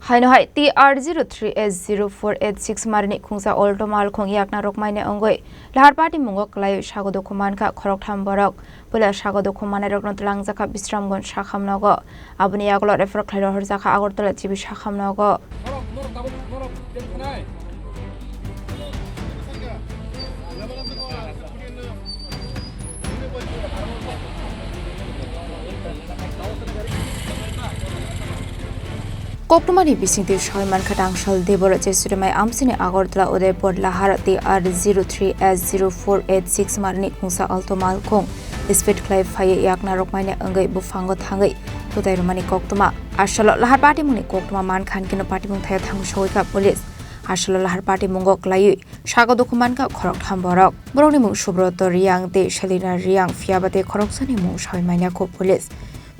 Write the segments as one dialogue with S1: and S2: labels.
S1: Hai TR03S0486 Marni Khungsa Alto Malkhung yak Narwk Manya Wngwi Lahar Patimungo Kwlaiwi Sago Dukhumankha Khoroktham Borok Pula Sago Dukhumankha Rokno Tlangjaka Bisramgon Sakhamnogo Abuni Yaglo Refer Khlairo Horjaka Agortola Chibi Sakhamnogo Koktumani bisingti Shoyman Khatangshal Debora Chesuremai Amsini Agortala Udaipur Lahar TR03S0486 Marni Khungsa Alto Malkhung Speed Kwlaiwi yak Narwk Manya Wngwi Bufango Thangai Pudairumani Koktuma Ashalo Lahar Patimungni Koktuma Mankhan kino Patimung Thaya Thangsoika Police Ashalo Lahar Patimungo Kwlaiwi Sago Dukhumankha Khoroktham Borok Borokni mung Subroto Riang te Shalina Riang Fiabate Khoroksani mung Shoymanya ko Police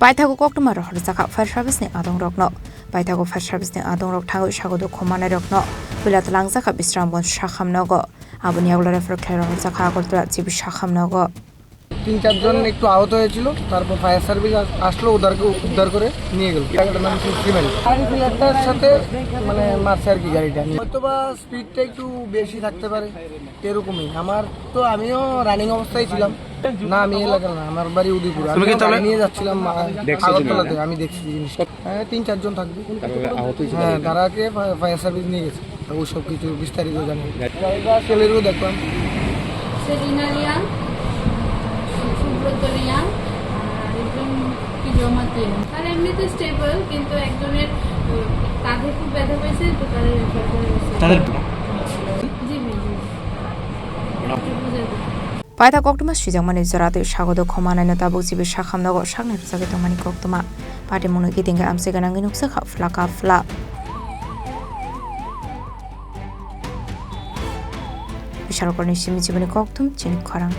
S1: Paithago Koktuma Horjaka Fire Service ni Adong Rokno Paithago Fire Service ni Adong Rok Thangoi Sago Dukhumankha Rokno Pula Tlangjaka Bisramgon Sakhamnogo Abuni Yaglo Refer Khlairo Horjaka Agortola Chibi Sakhamnogo
S2: 3-4 জন একটু আহত হয়েছিল তারপর fire service আসলো ওদেরকে উদ্ধার করে নিয়ে গেল গাড়িটার নাম ফিমেল গাড়ি ফিলারটার সাথে মানে মারছে আর কি গাড়িটা হয়তোবা স্পিডটা একটু বেশি থাকতে পারে এরকমই আমার তো আমিও রানিং অবস্থায় ছিলাম না আমি এলাকা না আমার বাড়ি উদয়পুর আমি নিয়ে যাচ্ছিলাম আগরতলাতে আমি দেখছি জিনিসটা 3-4 জন থাকবে হ্যাঁ তারাকে ফায়ার সার্ভিস নিয়ে গেছে ওই সব কিছু বিস্তারিত জানি গাড়িটা ছেলেরও দেখলাম
S3: এমনিতে স্টেবল কিন্তু একজনের কাঁধে খুব ব্যথা পেয়েছে তো
S1: Paitha Koktuma Shijangmani Zarate Sago Dukhumankha no Tabuk Chibi Sakhamnogo Saknai Rujaki Tongmani Koktuma Patimungo Kitinga Amse Ganangi Nuksa Khafla Kafla Bisharokorni Shimi Chibani Khoroktham Chini Khorang